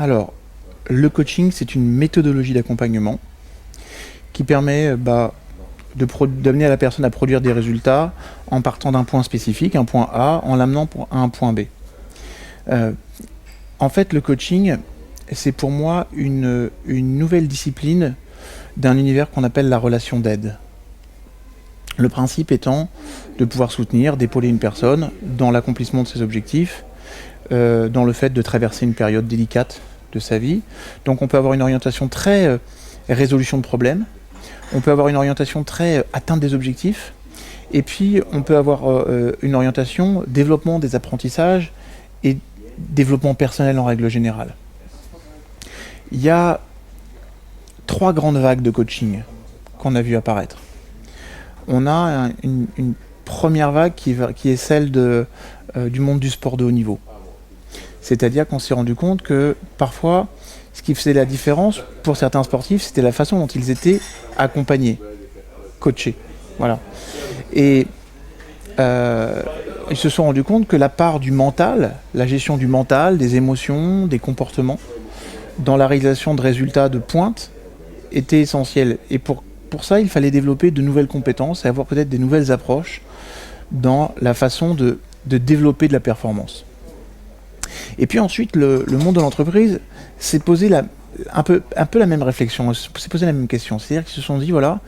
Alors, le coaching, c'est une méthodologie d'accompagnement qui permet d'amener la personne à produire des résultats en partant d'un point spécifique, un point A, en l'amenant à un point B. En fait, le coaching, c'est pour moi une nouvelle discipline d'un univers qu'on appelle la relation d'aide. Le principe étant de pouvoir soutenir, d'épauler une personne dans l'accomplissement de ses objectifs, dans le fait de traverser une période délicate de sa vie. Donc on peut avoir une orientation très résolution de problèmes, on peut avoir une orientation très atteinte des objectifs, et puis on peut avoir une orientation développement des apprentissages et développement personnel en règle générale. Il y a 3 grandes vagues de coaching qu'on a vu apparaître. On a une première vague qui est celle du monde du sport de haut niveau. C'est-à-dire qu'on s'est rendu compte que parfois, ce qui faisait la différence pour certains sportifs, c'était la façon dont ils étaient accompagnés, coachés. Voilà. Et ils se sont rendus compte que la part du mental, la gestion du mental, des émotions, des comportements, dans la réalisation de résultats de pointe, était essentielle. Et pour ça, il fallait développer de nouvelles compétences et avoir peut-être des nouvelles approches dans la façon de développer de la performance. Et puis ensuite, le monde de l'entreprise s'est posé un peu la même réflexion, s'est posé la même question. C'est-à-dire qu'ils se sont dit, voilà,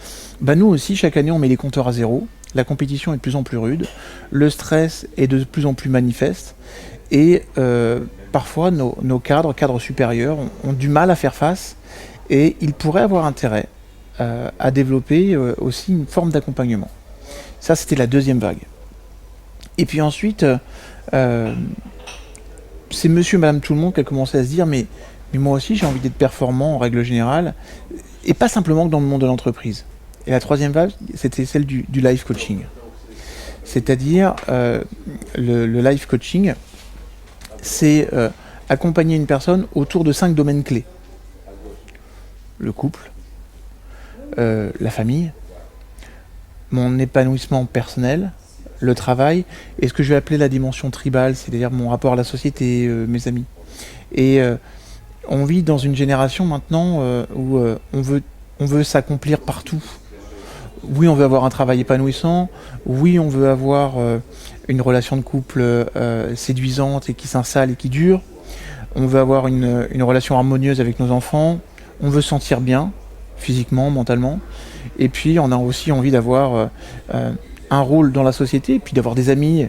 nous aussi, chaque année, on met les compteurs à zéro, la compétition est de plus en plus rude, le stress est de plus en plus manifeste, et parfois, nos cadres supérieurs ont du mal à faire face, et ils pourraient avoir intérêt à développer aussi une forme d'accompagnement. Ça, c'était la deuxième vague. Et puis ensuite, c'est monsieur et madame tout le monde qui a commencé à se dire mais moi aussi j'ai envie d'être performant en règle générale, et pas simplement que dans le monde de l'entreprise. Et la troisième vague, c'était celle du life coaching. C'est-à-dire, le life coaching, c'est accompagner une personne autour de 5 domaines clés. Le couple, la famille, mon épanouissement personnel, le travail, et ce que je vais appeler la dimension tribale, c'est-à-dire mon rapport à la société, mes amis. Et on vit dans une génération maintenant où on veut s'accomplir partout. Oui, on veut avoir un travail épanouissant, oui, on veut avoir une relation de couple séduisante et qui s'installe et qui dure, on veut avoir une relation harmonieuse avec nos enfants, on veut se sentir bien, physiquement, mentalement, et puis on a aussi envie d'avoir un rôle dans la société, et puis d'avoir des amis,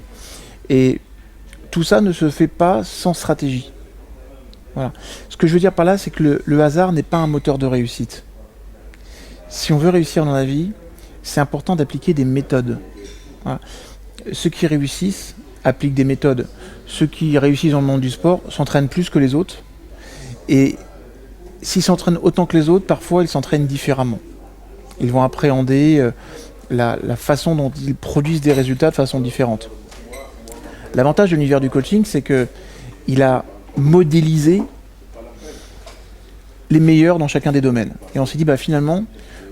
et tout ça ne se fait pas sans stratégie. Voilà. Ce que je veux dire par là, c'est que le hasard n'est pas un moteur de réussite. Si on veut réussir dans la vie, c'est important d'appliquer des méthodes. Voilà. Ceux qui réussissent appliquent des méthodes. Ceux qui réussissent dans le monde du sport s'entraînent plus que les autres, et s'ils s'entraînent autant que les autres, parfois ils s'entraînent différemment. Ils vont appréhender la façon dont ils produisent des résultats de façon différente. L'avantage de l'univers du coaching, c'est qu'il a modélisé les meilleurs dans chacun des domaines. Et on s'est dit, finalement,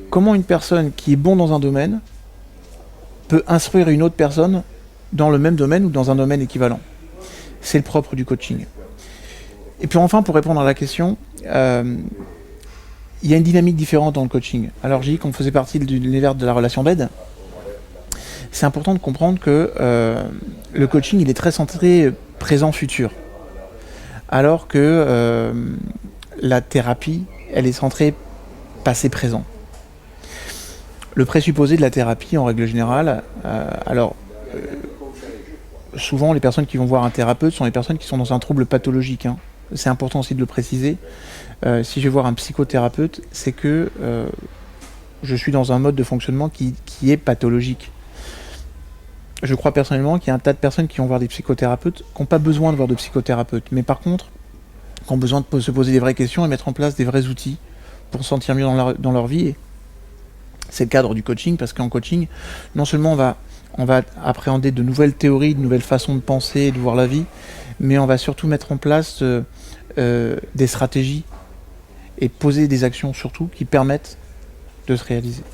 comment une personne qui est bon dans un domaine peut instruire une autre personne dans le même domaine ou dans un domaine équivalent. C'est le propre du coaching. Et puis enfin, pour répondre à la question, il y a une dynamique différente dans le coaching. Alors j'ai dit qu'on faisait partie de l'univers de la relation d'aide. C'est important de comprendre que le coaching, il est très centré présent-futur. Alors que la thérapie, elle est centrée passé-présent. Le présupposé de la thérapie, en règle générale, souvent les personnes qui vont voir un thérapeute sont les personnes qui sont dans un trouble pathologique. C'est important aussi de le préciser. Si je vais voir un psychothérapeute, c'est que je suis dans un mode de fonctionnement qui est pathologique. Je crois personnellement qu'il y a un tas de personnes qui vont voir des psychothérapeutes, qui n'ont pas besoin de voir de psychothérapeutes, mais par contre, qui ont besoin de se poser des vraies questions et mettre en place des vrais outils pour se sentir mieux dans leur vie. Et c'est le cadre du coaching, parce qu'en coaching, non seulement on va appréhender de nouvelles théories, de nouvelles façons de penser et de voir la vie, mais on va surtout mettre en place des stratégies et poser des actions surtout qui permettent de se réaliser.